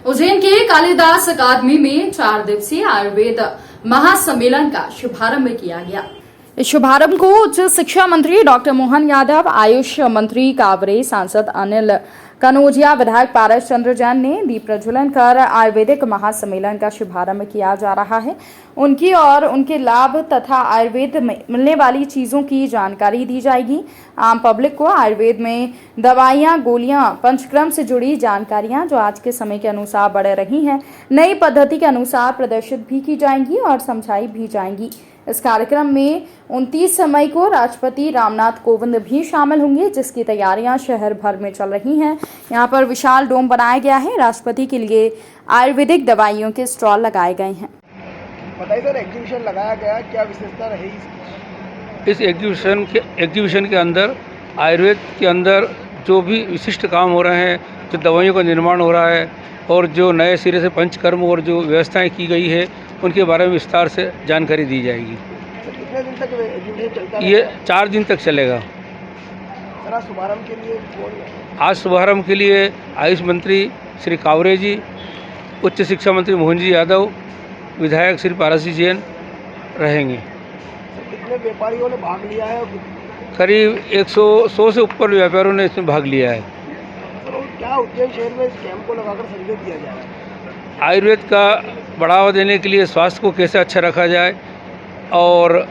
उज्जैन के कालिदास अकादमी में 4 दिवसीय आयुर्वेद महासम्मेलन का शुभारंभ किया गया। इस शुभारंभ को उच्च शिक्षा मंत्री डॉक्टर मोहन यादव, आयुष मंत्री कावरे, सांसद अनिल कनौजिया, विधायक पारस चंद्र जैन ने दीप प्रज्वलन कर आयुर्वेदिक महासम्मेलन का शुभारंभ किया जा रहा है। उनकी और उनके लाभ तथा आयुर्वेद में मिलने वाली चीजों की जानकारी दी जाएगी। आम पब्लिक को आयुर्वेद में दवाइयां, गोलियां, पंचक्रम से जुड़ी जानकारियां जो आज के समय के अनुसार बढ़ रही हैं, नई पद्धति के अनुसार प्रदर्शित भी की जाएंगी और समझाई भी जाएंगी। इस कार्यक्रम में 29 मई को राष्ट्रपति रामनाथ कोविंद भी शामिल होंगे, जिसकी तैयारियां शहर भर में चल रही हैं। यहां पर विशाल डोम बनाया गया है। राष्ट्रपति के लिए आयुर्वेदिक दवाइयों के स्टॉल लगाए गए हैं। बताइए सर, एग्जीबिशन लगाया गया, क्या विशेषता रही इस एग्जीबिशन के अंदर आयुर्वेद के अंदर जो भी विशिष्ट काम हो रहे हैं, जो दवाइयों का निर्माण हो रहा है और जो नए सिरे से पंचकर्म और जो व्यवस्थाएं की गई है उनके बारे में विस्तार से जानकारी दी जाएगी। कितने दिन तक एग्जीबिशन चलता है? ये 4 दिन तक चलेगा। सर, शुभारंभ के लिए आज शुभारंभ के लिए आयुष मंत्री श्री कावरे जी, उच्च शिक्षा मंत्री मोहन जी यादव, विधायक श्री पारस जी जैन रहेंगे। कितने व्यापारियों ने भाग लिया है? करीब 100 से ऊपर व्यापारियों ने इसमें भाग लिया है। तो क्या उज्जैन शहर में इस कैंप को लगाकर संदेश दिया जाए? आयुर्वेद का बढ़ावा देने के लिए स्वास्थ्य को कैसे अच्छा रखा जाए और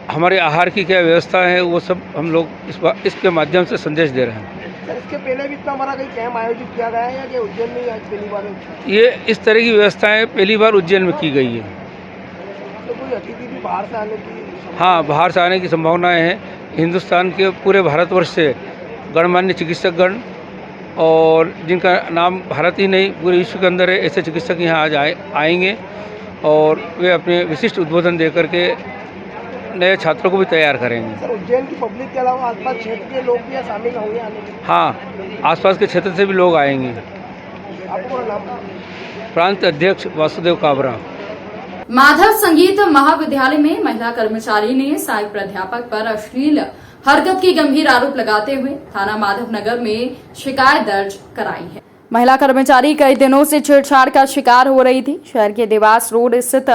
हमारे आहार की क्या व्यवस्था है, वो सब हम लोग इसके माध्यम से संदेश दे रहे हैं। सर, इसके पहले भी इतना बड़ा कहीं कैंप आयोजित किया गया है या कि उज्जैन में आज पहली बार है? ये इस तरह की व्यवस्थाएं पहली बार उज्जैन में की गई है। तो कोई अतिथि भी बाहर से आने की? हाँ, बाहर से आने की संभावनाएं हैं। हिंदुस्तान के पूरे भारतवर्ष से गणमान्य चिकित्सकगण और जिनका नाम भारत ही नहीं पूरे विश्व के अंदर है, ऐसे चिकित्सक यहाँ आज आएंगे और वे अपने विशिष्ट उद्बोधन दे करके नए छात्रों को भी तैयार करेंगे। सर, उज्जैन की पब्लिक के अलावा आसपास क्षेत्र के लोग भी यहाँ शामिल होंगे आने में? हाँ, आसपास के क्षेत्र से भी लोग आएंगे। आपको नाम? प्रांत अध्यक्ष वासुदेव काबरा। माधव संगीत महाविद्यालय में महिला कर्मचारी ने सहायक प्राध्यापक पर अश्लील हरकत की गंभीर आरोप लगाते हुए थाना माधवनगर में शिकायत दर्ज कराई है। महिला कर्मचारी कई दिनों से छेड़छाड़ का शिकार हो रही थी। शहर के देवास रोड स्थित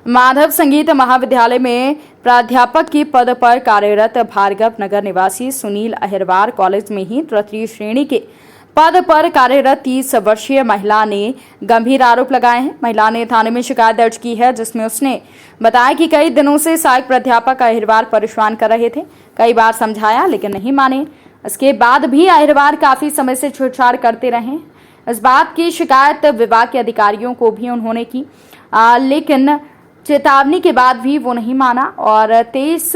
माधव संगीत महाविद्यालय में प्राध्यापक की पद पर कार्यरत भार्गव नगर निवासी सुनील अहिरवार कॉलेज में ही तृतीय श्रेणी के पद पर कार्यरत 30 वर्षीय महिला ने गंभीर आरोप लगाए हैं। महिला ने थाने में शिकायत दर्ज की है, जिसमें उसने बताया कि कई दिनों से सहायक प्राध्यापक अहिरवार परेशान कर रहे थे। कई बार समझाया लेकिन नहीं माने। इसके बाद भी अहिरवार काफी समय से छेड़छाड़ करते रहे। इस बात की शिकायत विभाग के अधिकारियों को भी उन्होंने की, लेकिन चेतावनी के बाद भी वो नहीं माना और 23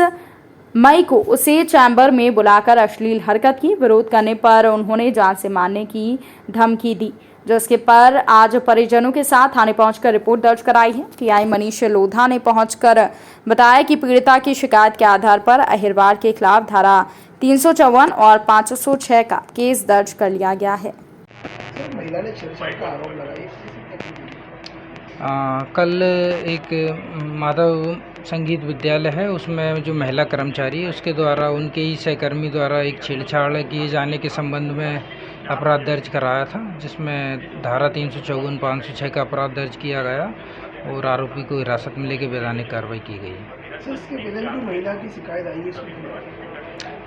मई को उसे चैम्बर में बुलाकर अश्लील हरकत की। विरोध करने पर उन्होंने जान से मारने की धमकी दी, जिसके पर आज परिजनों के साथ थाने पहुंचकर रिपोर्ट दर्ज कराई है। टीआई मनीष लोधा ने पहुंचकर बताया कि पीड़िता की शिकायत के आधार पर अहिरवार के खिलाफ धारा 354 और 506 का केस दर्ज कर लिया गया है। महिला ने छेड़छाड़ का आरोप लगाया। कल एक माधव संगीत विद्यालय है, उसमें जो महिला कर्मचारी है उसके द्वारा उनके ही सहकर्मी द्वारा एक छेड़छाड़ किए जाने के संबंध में अपराध दर्ज कराया था, जिसमें धारा 354, 506 का अपराध दर्ज किया गया और आरोपी को हिरासत में लेकर वैधानिक कार्रवाई की गई है। इसके पहले भी महिला की शिकायत आई है?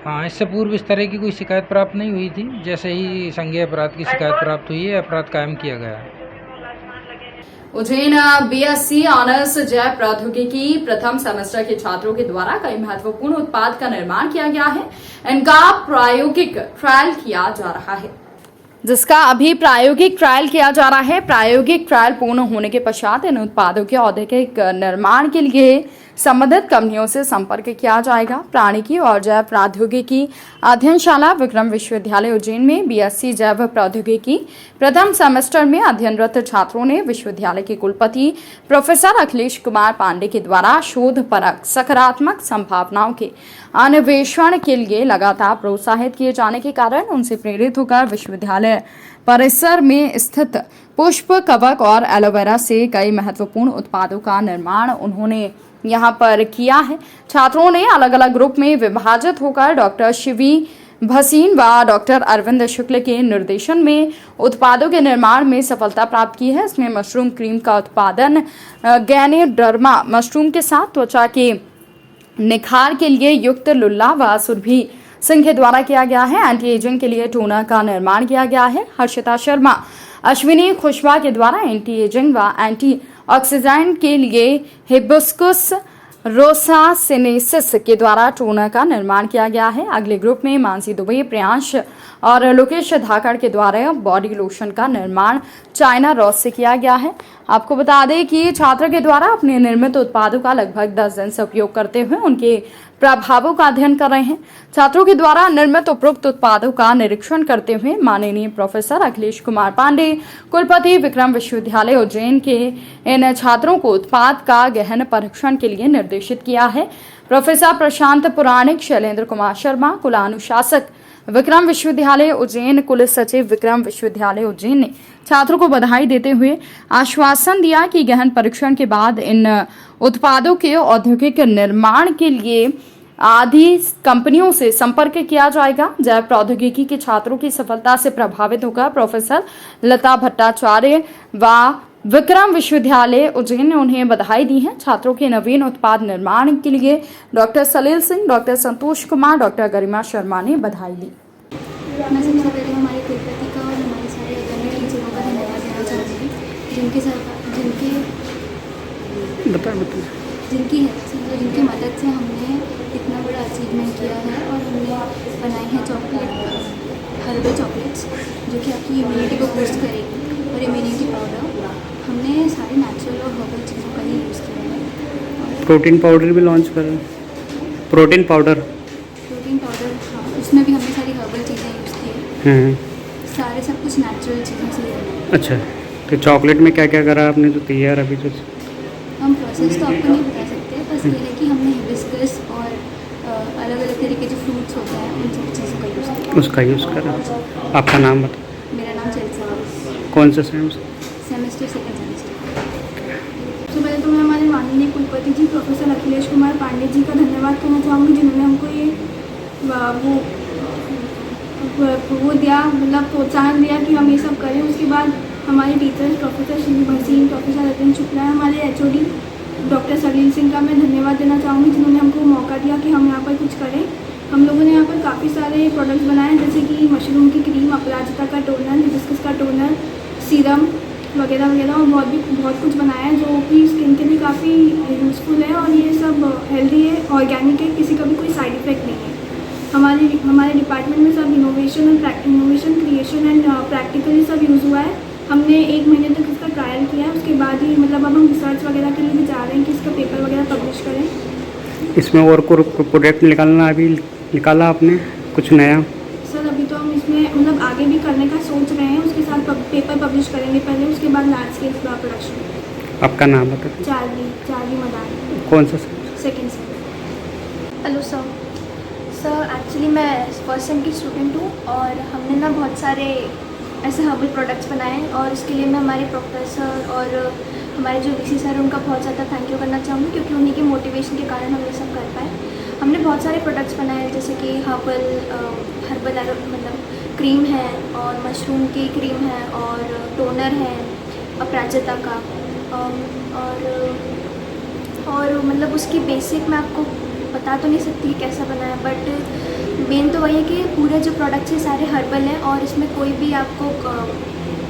हाँ, इससे पूर्व इस तरह की कोई शिकायत प्राप्त नहीं हुई थी। जैसे ही संज्ञेय अपराध की शिकायत प्राप्त हुई है, अपराध कायम किया गया है। उज्जैन बीएससी ऑनर्स जैव प्रौद्योगिकी प्रथम सेमेस्टर के छात्रों के द्वारा कई महत्वपूर्ण उत्पाद का निर्माण किया गया है। इनका प्रायोगिक ट्रायल किया जा रहा है, जिसका अभी प्रायोगिक ट्रायल किया जा रहा है। प्रायोगिक ट्रायल पूर्ण होने के पश्चात इन उत्पादों के औद्योगिक निर्माण के लिए संबंधित कंपनियों से संपर्क किया जाएगा। प्राणिकी और जैव प्रौद्योगिकी अध्ययनशाला विक्रम विश्वविद्यालय उज्जैन में बीएससी जैव प्रौद्योगिकी प्रथम सेमेस्टर में अध्ययनरत छात्रों ने विश्वविद्यालय के कुलपति प्रोफेसर अखिलेश कुमार पांडे के द्वारा शोध परक सकारात्मक संभावनाओं के अन्वेषण के लिए लगातार प्रोत्साहित किए जाने के कारण उनसे प्रेरित होकर विश्वविद्यालय परिसर में स्थित पुष्प कवक और एलोवेरा से कई महत्वपूर्ण उत्पादों का निर्माण उन्होंने यहाँ पर किया है। छात्रों ने अलग अलग ग्रुप में विभाजित होकर डॉक्टर शिवी भसीन व डॉक्टर अरविंद शुक्ल के निर्देशन में उत्पादों के निर्माण में सफलता प्राप्त की है। इसमें मशरूम क्रीम का उत्पादन गैनेडर्मा मशरूम के साथ त्वचा के निखार के लिए युक्त लुल्ला व सुरभि सिंह के द्वारा किया गया है। एंटी एजिंग के लिए टोनर का निर्माण किया गया है। हर्षिता शर्मा, अश्विनी खुशवा के द्वारा एंटी एजिंग व एंटी ऑक्सीडेंट के लिए हिबिस्कुस रोसासिनेसिस के द्वारा टोनर का निर्माण किया गया है। अगले ग्रुप में मानसी दुबे, प्रियांश और लोकेश धाकड़ के द्वारा बॉडी लोशन का निर्माण चाइना रॉस से किया गया है। आपको बता दें कि छात्र के द्वारा अपने निर्मित उत्पादों का लगभग 10 दिन से उपयोग करते हुए उनके प्रभावों का अध्ययन कर रहे हैं। छात्रों के द्वारा निर्मित उपरोक्त उत्पादों का निरीक्षण करते हुए माननीय प्रोफेसर अखिलेश कुमार पांडे, कुलपति विक्रम विश्वविद्यालय उज्जैन के इन छात्रों को उत्पाद का गहन परीक्षण के लिए निर्देशित किया है। प्रोफेसर प्रशांत पुराणिक, शैलेंद्र कुमार शर्मा, कुलानुशासक विक्रम विश्वविद्यालय उज्जैन, कुल सचिव विक्रम विश्वविद्यालय उज्जैन ने छात्रों को बधाई देते हुए आश्वासन दिया कि गहन परीक्षण के बाद इन उत्पादों के औद्योगिक निर्माण के लिए आदि कंपनियों से संपर्क किया जाएगा। जैव प्रौद्योगिकी के छात्रों की सफलता से प्रभावित होकर प्रोफेसर लता भट्टाचार्य व विक्रम विश्वविद्यालय उज्जैन ने उन्हें बधाई दी है। छात्रों के नवीन उत्पाद निर्माण के लिए डॉक्टर सलील सिंह, डॉक्टर संतोष कुमार, डॉक्टर गरिमा शर्मा ने बधाई दी। मैं सबसे पहले हमारे कुलपति का और हमारे सारे अकादमिक टीचरों का धन्यवाद देना चाहूँगी, जिनकी मदद से हमने इतना बड़ा अचीवमेंट किया है और हमने बनाई है हर्बल चॉकलेट्स जो कि आपकी इम्यूनिटी को बूस्ट करेगी, और इम्यूनिटी पाउडर हमने सारे नेचुरल और हर्बल चीज़ों का ही यूज़ किया है। प्रोटीन पाउडर भी लॉन्च कर रहे हैं। प्रोटीन पाउडर, हाँ, उसमें भी हमने सारी हर्बल चीज़ें यूज़ की है। सारे सब कुछ नेचुरल चीज़ों से ही। अच्छा, तो चॉकलेट में क्या क्या करा आपने जो तैयार अभी जो? हम प्रोसेस तो आपको नहीं बता सकते, बस ये है कि हमने हिबिस्कस और अलग अलग तरीके जो फ्रूट्स होते हैं उन सब चीज़ों का यूज़ किया। उसका यूज़ करा। आपका नाम बता। मेरा नाम चेल्सा है। कौन सा सेमेस्टर? Semester second semester. सबसे पहले तो मैं हमारे माननीय कुलपति जी प्रोफेसर अखिलेश कुमार पांडे जी का धन्यवाद करना चाहूँगी, जिन्होंने हमको ये वो दिया, मतलब प्रोत्साहन दिया कि हम ये सब करें। उसके बाद हमारे teachers professor Shri Bhasin, professor Arvind Shukla, हमारे एचओडी डॉक्टर सलील सिंह का मैं धन्यवाद देना चाहूँगी, जिन्होंने हमको मौका दिया कि हम यहाँ पर कुछ करें। हम लोगों ने यहाँ पर काफ़ी सारे प्रोडक्ट्स बनाए, जैसे कि मशरूम की क्रीम, अपराजिता का टोनर, हिबिस्कस का टोनर, सीरम वगैरह वगैरह, और बहुत कुछ बनाया है जो कि स्किन के लिए काफ़ी यूज़फुल है, और ये सब हेल्दी है, ऑर्गेनिक है, किसी का भी कोई साइड इफ़ेक्ट नहीं है। हमारे डिपार्टमेंट में सब इनोवेशन क्रिएशन एंड प्रैक्टिकली सब यूज़ हुआ है। हमने 1 महीने तक इसका ट्रायल किया है, उसके बाद ही मतलब अब हम रिसर्च वगैरह के लिए भी जा रहे हैं कि इसका पेपर वगैरह पब्लिश करें। इसमें और प्रोडक्ट निकाला आपने कुछ नया? सर अभी तो हम इसमें मतलब आगे भी करने का सोच रहे हैं, उसके साथ पेपर पब्लिश करेंगे पहले, उसके बाद लार्ज स्केल प्रोडक्शन। आपका नाम बता। चार्ली मदान। कौन सा? Second same. Hello sir. Actually मैं फर्स्ट सेम की स्टूडेंट हूँ, और हमने ना बहुत सारे ऐसे हर्बल प्रोडक्ट्स बनाए हैं, और उसके लिए मैं हमारे प्रोफेसर और हमारे जो वीसी सर हैं उनका बहुत ज़्यादा थैंक यू करना चाहूँगी, क्योंकि उन्हीं के मोटिवेशन के कारण हम ये सब कर पाए। हमने बहुत सारे प्रोडक्ट्स बनाए हैं, जैसे कि हर्बल मतलब क्रीम है, और मशरूम की क्रीम है, और टोनर है अपराजिता का, और मतलब उसकी बेसिक मैं आपको बता तो नहीं सकती कि कैसा बना है, बट मेन तो वही है कि पूरे जो प्रोडक्ट्स हैं सारे हर्बल हैं, और इसमें कोई भी आपको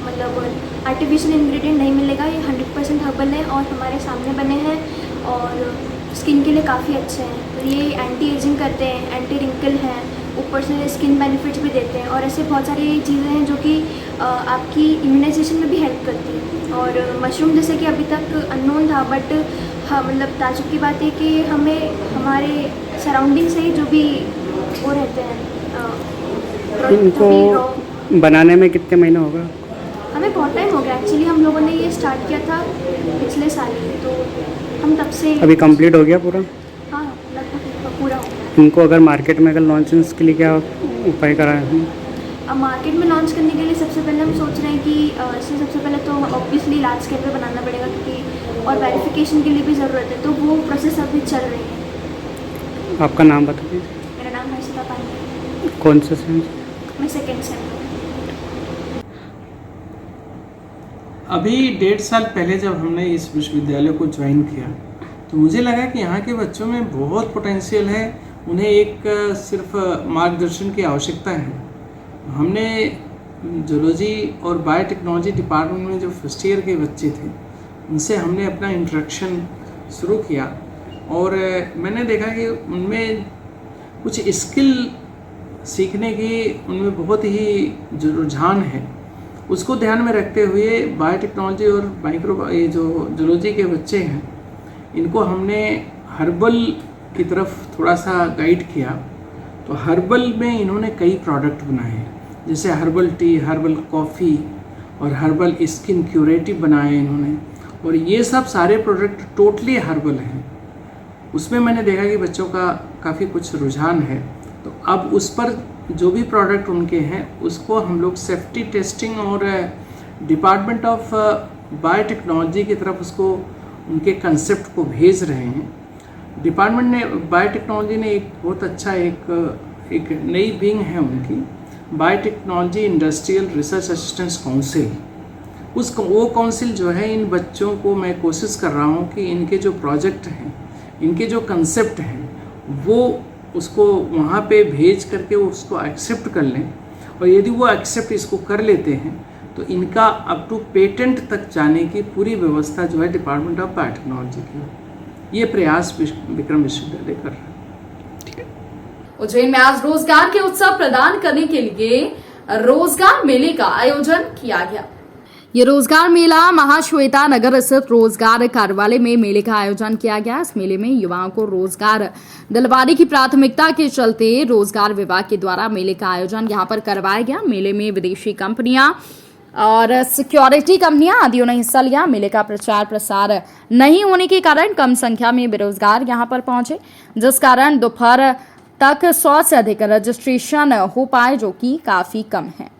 मतलब आर्टिफिशियल इंग्रेडिएंट नहीं मिलेगा। ये 100% हर्बल है और हमारे सामने बने हैं, और स्किन के लिए काफ़ी अच्छे हैं। तो ये एंटी एजिंग करते हैं, एंटी रिंकल हैं, ऊपर से स्किन बेनिफिट्स भी देते हैं, और ऐसे बहुत सारी चीज़ें हैं जो कि आपकी इम्यूनाइजेशन में भी हेल्प करती हैं। और मशरूम जैसे कि अभी तक अननोन था, बट हाँ मतलब ताजुब की बात है कि हमें हमारे सराउंडिंग से ही जो भी वो रहते हैं इनको बनाने में कितने महीने होगा? हमें बहुत टाइम हो गया। एक्चुअली हम लोगों ने ये स्टार्ट किया था पिछले साल ही, तो हम तब से। अभी कंप्लीट हो गया पूरा? हाँ लगभग पूरा हो गया। इनको अगर मार्केट में अगर लॉन्चिंग के लिए क्या उपाय करा है? अब मार्केट में लॉन्च करने के लिए सबसे पहले हम सोच रहे हैं कि इससे सबसे पहले तो ऑब्वियसली लार्ज स्केल पे बनाना पड़ेगा, क्योंकि और वेरिफिकेशन के लिए भी ज़रूरत है, तो वो प्रोसेस अभी चल रही है। आपका नाम बताइए। मेरा नाम हर्षिता पांडे। कौन से सेम? मैं सेकेंड सेम में। अभी 1.5 साल पहले जब हमने इस विश्वविद्यालय को ज्वाइन किया तो मुझे लगा कि यहाँ के बच्चों में बहुत पोटेंशियल है, उन्हें एक सिर्फ मार्गदर्शन की आवश्यकता है। हमने जूलॉजी और बायोटेक्नोलॉजी डिपार्टमेंट में जो फर्स्ट ईयर के बच्चे थे उनसे हमने अपना इंट्रोडक्शन शुरू किया और मैंने देखा कि उनमें कुछ स्किल सीखने की उनमें बहुत ही रुझान है। उसको ध्यान में रखते हुए बायोटेक्नोलॉजी और ये जो जूलॉजी के बच्चे हैं इनको हमने हर्बल की तरफ थोड़ा सा गाइड किया। तो हर्बल में इन्होंने कई प्रोडक्ट बनाए, जैसे हर्बल टी, हर्बल कॉफ़ी और हर्बल स्किन क्यूरेटिव बनाए इन्होंने, और ये सब सारे प्रोडक्ट टोटली हर्बल हैं। उसमें मैंने देखा कि बच्चों का काफ़ी कुछ रुझान है। तो अब उस पर जो भी प्रोडक्ट उनके हैं उसको हम लोग सेफ्टी टेस्टिंग और डिपार्टमेंट ऑफ बायोटेक्नोलॉजी की तरफ उसको उनके कंसेप्ट को भेज रहे हैं। डिपार्टमेंट ने बायोटेक्नोलॉजी ने एक बहुत अच्छा एक नई विंग है उनकी, biotechnology industrial research assistance council. वो काउंसिल जो है इन बच्चों को मैं कोशिश कर रहा हूँ कि इनके जो प्रोजेक्ट हैं, इनके जो कंसेप्ट हैं वो उसको वहाँ पे भेज करके वो उसको एक्सेप्ट कर लें, और यदि वो एक्सेप्ट इसको कर लेते हैं तो इनका अप टू पेटेंट तक जाने की पूरी व्यवस्था जो है डिपार्टमेंट ऑफ बायोटेक्नोलॉजी की, ये प्रयास विक्रम विश्वविद्यालय कर रहा है। उज्जैन में आज रोजगार के उत्सव प्रदान करने के लिए रोजगार मेले का आयोजन किया गया। ये रोजगार मेला महाश्वेता नगर स्थित रोजगार कार्यालय में मेले का आयोजन किया गया। इस मेले में युवाओं को रोजगार दिलवाने की प्राथमिकता के चलते रोजगार विभाग के द्वारा मेले का आयोजन यहां पर करवाया गया। मेले में विदेशी कंपनियां और सिक्योरिटी कंपनियां आदियों ने हिस्सा लिया। मेले का प्रचार प्रसार नहीं होने के कारण कम संख्या में बेरोजगार यहां पर पहुंचे, जिस कारण दोपहर तक 100 से अधिक रजिस्ट्रेशन हो पाए, जो कि काफी कम है।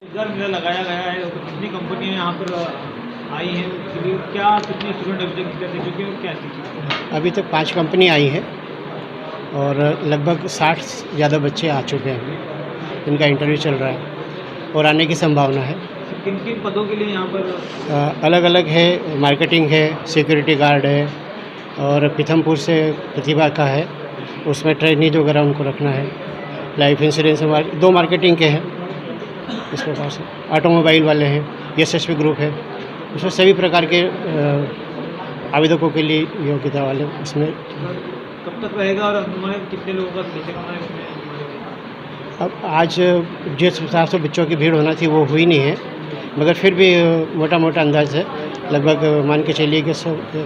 रोजगार मेला लगाया गया है, कितनी कंपनियां यहाँ पर आई हैं, क्या कितने स्टूडेंट अभी तक कर चुके हैं, क्या चीज़? अभी तक 5 कंपनी आई हैं और लगभग 60 से ज़्यादा बच्चे आ चुके हैं। इनका इंटरव्यू चल रहा है और आने की संभावना है। किन किन पदों के लिए यहाँ पर? अलग अलग है, मार्केटिंग है, सिक्योरिटी गार्ड है, और पीथमपुर से प्रतिभा का है, उसमें ट्रेनिंग वगैरह उनको रखना है। लाइफ इंश्योरेंस 2 मार्केटिंग के हैं, इस प्रकार से ऑटोमोबाइल वाले हैं, SSP ग्रुप है, उसमें सभी प्रकार के आवेदकों के लिए योग्यता वाले इसमें। कब तक रहेगा और हमारे कितने लोगों का सिलेक्शन होना है इसमें? अब आज जिस हिसाब से बच्चों की भीड़ होना थी वो हुई नहीं है, मगर फिर भी मोटा मोटा अंदाज है, लगभग मान के चलिए कि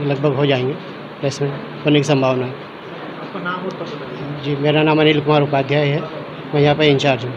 लगभग हो जाएंगे, प्लेसमेंट होने की संभावना है। आपका नाम और पता? जी, मेरा नाम अनिल कुमार उपाध्याय है, मैं यहाँ पर इंचार्ज हूँ।